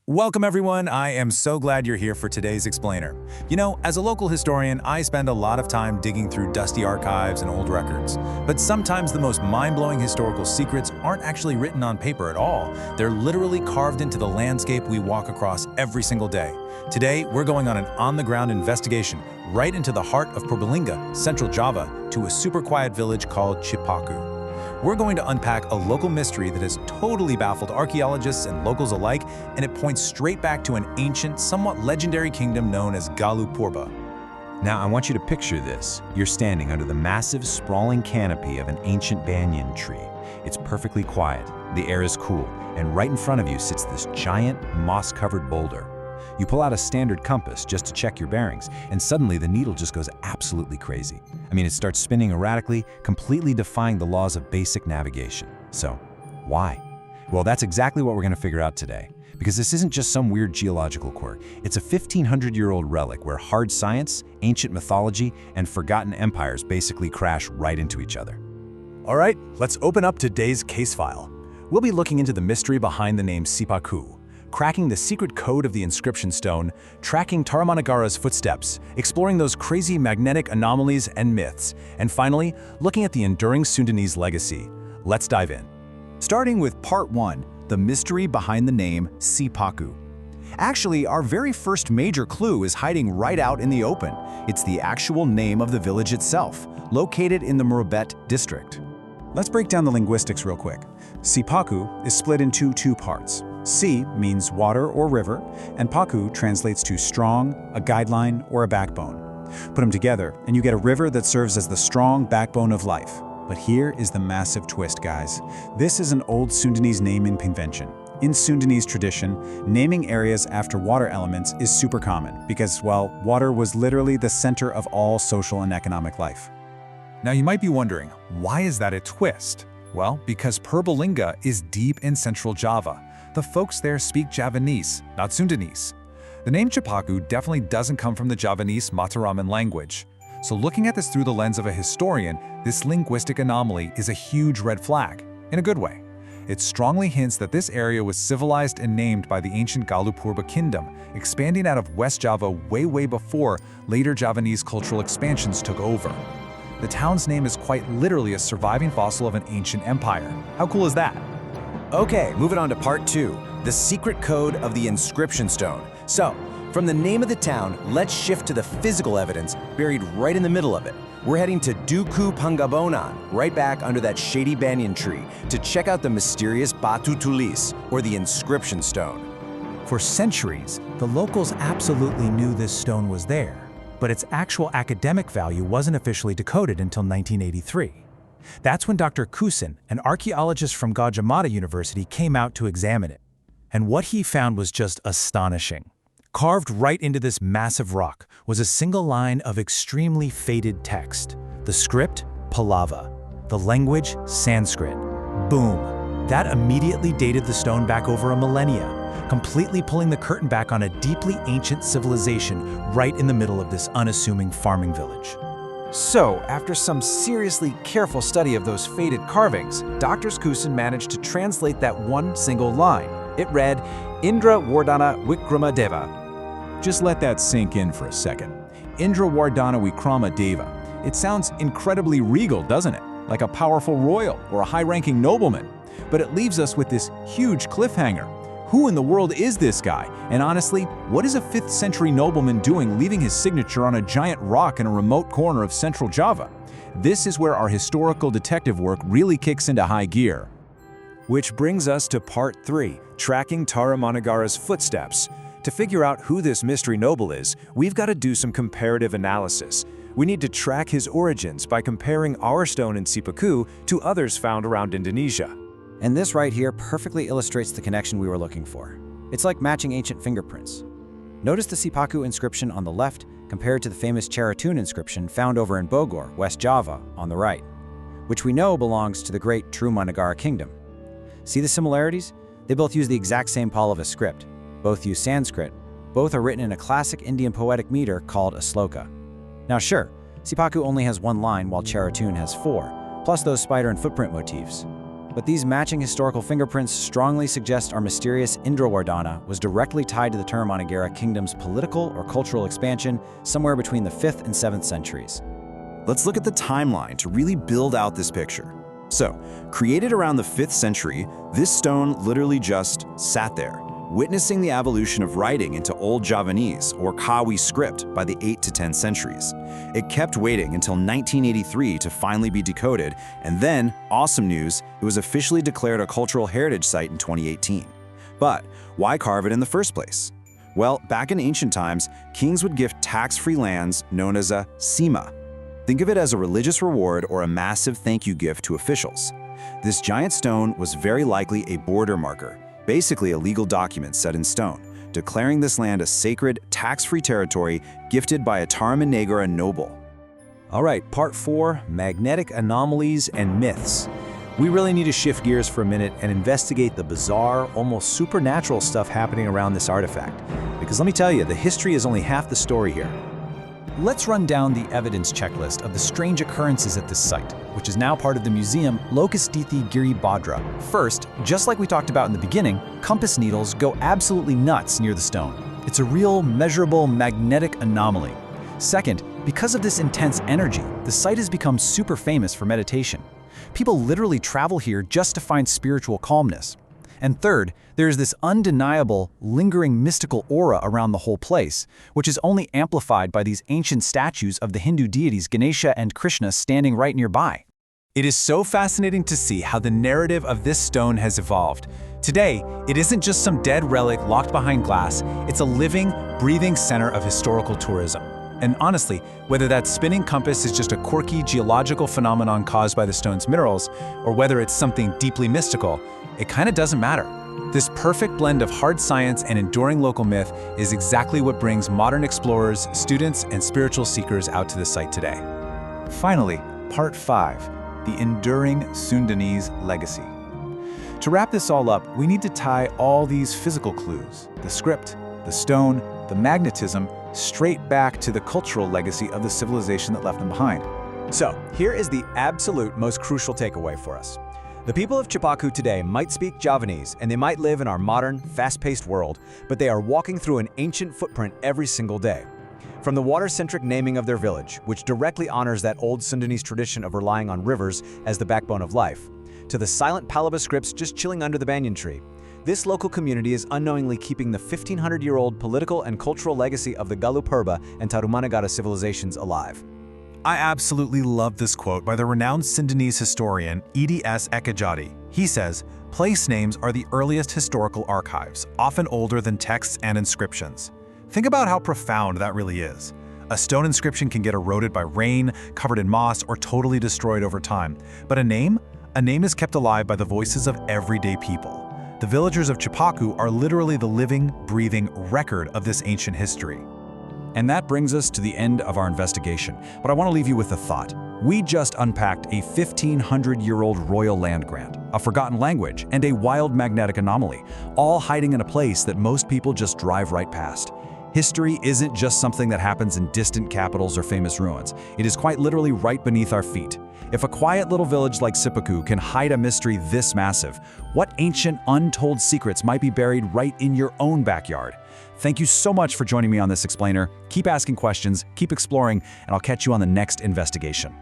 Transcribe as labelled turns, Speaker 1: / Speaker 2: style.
Speaker 1: Welcome everyone, I am so glad you're here for today's explainer. You know, as a local historian, I spend a lot of time digging through dusty archives and old records. But sometimes the most mind-blowing historical secrets aren't actually written on paper at all. They're literally carved into the landscape we walk across every single day. Today, we're going on an on-the-ground investigation right into the heart of Purbalingga, Central Java, to a super quiet village called Cipaku. We're going to unpack a local mystery that has totally baffled archaeologists and locals alike, and it points straight back to an ancient, somewhat legendary kingdom known as Galuh Purba.
Speaker 2: Now, I want you to picture this. You're standing under the massive, sprawling canopy of an ancient banyan tree. It's perfectly quiet, the air is cool, and right in front of you sits this giant, moss-covered boulder. You pull out a standard compass just to check your bearings, and suddenly the needle just goes absolutely crazy. I mean, it starts spinning erratically, completely defying the laws of basic navigation. So, why? Well, that's exactly what we're going to figure out today. Because this isn't just some weird geological quirk. It's a 1,500-year-old relic where hard science, ancient mythology, and forgotten empires basically crash right into each other.
Speaker 1: All right, let's open up today's case file. We'll be looking into the mystery behind the name Cipaku, cracking the secret code of the inscription stone, tracking Taramanaggara's footsteps, exploring those crazy magnetic anomalies and myths, and finally, looking at the enduring Sundanese legacy. Let's dive in. Starting with Part 1, the mystery behind the name Cipaku. Actually, our very first major clue is hiding right out in the open. It's the actual name of the village itself, located in the Murabet district. Let's break down the linguistics real quick. Cipaku is split into two parts. Si means water or river, and Paku translates to strong, a guideline, or a backbone. Put them together, and you get a river that serves as the strong backbone of life. But here is the massive twist, guys. This is an old Sundanese naming convention. In Sundanese tradition, naming areas after water elements is super common because, well, water was literally the center of all social and economic life. Now you might be wondering, why is that a twist? Well, because Purbalingga is deep in central Java. The folks there speak Javanese, not Sundanese. The name Cipaku definitely doesn't come from the Javanese Mataraman language. So looking at this through the lens of a historian, this linguistic anomaly is a huge red flag, in a good way. It strongly hints that this area was civilized and named by the ancient Galuh Purba kingdom, expanding out of West Java way before later Javanese cultural expansions took over. The town's name is quite literally a surviving fossil of an ancient empire. How cool is that?
Speaker 3: Okay, moving on to Part 2, the secret code of the inscription stone. So, from the name of the town, let's shift to the physical evidence buried right in the middle of it. We're heading to Duku Pangabonan, right back under that shady banyan tree, to check out the mysterious Watu Tulis, or the inscription stone.
Speaker 1: For centuries, the locals absolutely knew this stone was there, but its actual academic value wasn't officially decoded until 1983. That's when Dr. Kusin, an archaeologist from Gajah Mada University, came out to examine it. And what he found was just astonishing. Carved right into this massive rock was a single line of extremely faded text. The script, Pallawa. The language, Sanskrit. Boom. That immediately dated the stone back over a millennia, completely pulling the curtain back on a deeply ancient civilization right in the middle of this unassuming farming village.
Speaker 4: So, after some seriously careful study of those faded carvings, Dr. Kusin managed to translate that one single line. It read, Indra Wardhana Wikrama Deva.
Speaker 2: Just let that sink in for a second. Indra Wardhana Wikrama Deva. It sounds incredibly regal, doesn't it? Like a powerful royal or a high-ranking nobleman. But it leaves us with this huge cliffhanger. Who in the world is this guy? And honestly, what is a 5th century nobleman doing leaving his signature on a giant rock in a remote corner of central Java? This is where our historical detective work really kicks into high gear.
Speaker 3: Which brings us to Part 3, tracking Taramanaggara's footsteps. To figure out who this mystery noble is, we've got to do some comparative analysis. We need to track his origins by comparing our stone in Cipaku to others found around Indonesia.
Speaker 5: And this right here perfectly illustrates the connection we were looking for. It's like matching ancient fingerprints. Notice the Cipaku inscription on the left compared to the famous Charatun inscription found over in Bogor, West Java, on the right, which we know belongs to the great Taramanaggara kingdom. See the similarities? They both use the exact same Pallawa script. Both use Sanskrit. Both are written in a classic Indian poetic meter called a sloka. Now sure, Cipaku only has one line while Charatun has 4, plus those spider and footprint motifs. But these matching historical fingerprints strongly suggest our mysterious Indra Wardhana was directly tied to the Tarumanagara kingdom's political or cultural expansion somewhere between the 5th and 7th centuries.
Speaker 3: Let's look at the timeline to really build out this picture. So, created around the 5th century, this stone literally just sat there, witnessing the evolution of writing into Old Javanese or Kawi script by the 8th to 10th centuries. It kept waiting until 1983 to finally be decoded, and then, awesome news, it was officially declared a cultural heritage site in 2018. But why carve it in the first place? Well, back in ancient times, kings would gift tax-free lands known as a sima. Think of it as a religious reward or a massive thank you gift to officials. This giant stone was very likely a border marker, basically a legal document set in stone, declaring this land a sacred, tax-free territory gifted by a Tarumanagara noble.
Speaker 1: All right, part 4, magnetic anomalies and myths. We really need to shift gears for a minute and investigate the bizarre, almost supernatural stuff happening around this artifact. Because let me tell you, the history is only half the story here. Let's run down the evidence checklist of the strange occurrences at this site, which is now part of the Museum Lokastithi Giri Badra. First, just like we talked about in the beginning, compass needles go absolutely nuts near the stone. It's a real, measurable magnetic anomaly. Second, because of this intense energy, the site has become super famous for meditation. People literally travel here just to find spiritual calmness. And third, there is this undeniable, lingering mystical aura around the whole place, which is only amplified by these ancient statues of the Hindu deities Ganesha and Krishna standing right nearby. It is so fascinating to see how the narrative of this stone has evolved. Today, it isn't just some dead relic locked behind glass, it's a living, breathing center of historical tourism. And honestly, whether that spinning compass is just a quirky geological phenomenon caused by the stone's minerals, or whether it's something deeply mystical, it kind of doesn't matter. This perfect blend of hard science and enduring local myth is exactly what brings modern explorers, students, and spiritual seekers out to the site today. Finally, part 5, the enduring Sundanese legacy. To wrap this all up, we need to tie all these physical clues, the script, the stone, the magnetism, straight back to the cultural legacy of the civilization that left them behind.
Speaker 4: So, here is the absolute most crucial takeaway for us. The people of Cipaku today might speak Javanese and they might live in our modern, fast-paced world, but they are walking through an ancient footprint every single day. From the water-centric naming of their village, which directly honors that old Sundanese tradition of relying on rivers as the backbone of life, to the silent Pallawa scripts just chilling under the banyan tree, this local community is unknowingly keeping the 1,500-year-old political and cultural legacy of the Galuh Purba and Tarumanagara civilizations alive.
Speaker 1: I absolutely love this quote by the renowned Sundanese historian Eds Ekajati. He says, "Place names are the earliest historical archives, often older than texts and inscriptions." Think about how profound that really is. A stone inscription can get eroded by rain, covered in moss, or totally destroyed over time. But a name is kept alive by the voices of everyday people. The villagers of Cipaku are literally the living, breathing record of this ancient history.
Speaker 2: And that brings us to the end of our investigation. But I want to leave you with a thought. We just unpacked a 1,500-year-old royal land grant, a forgotten language, and a wild magnetic anomaly, all hiding in a place that most people just drive right past. History isn't just something that happens in distant capitals or famous ruins. It is quite literally right beneath our feet. If a quiet little village like Cipaku can hide a mystery this massive, what ancient, untold secrets might be buried right in your own backyard? Thank you so much for joining me on this explainer. Keep asking questions, keep exploring, and I'll catch you on the next investigation.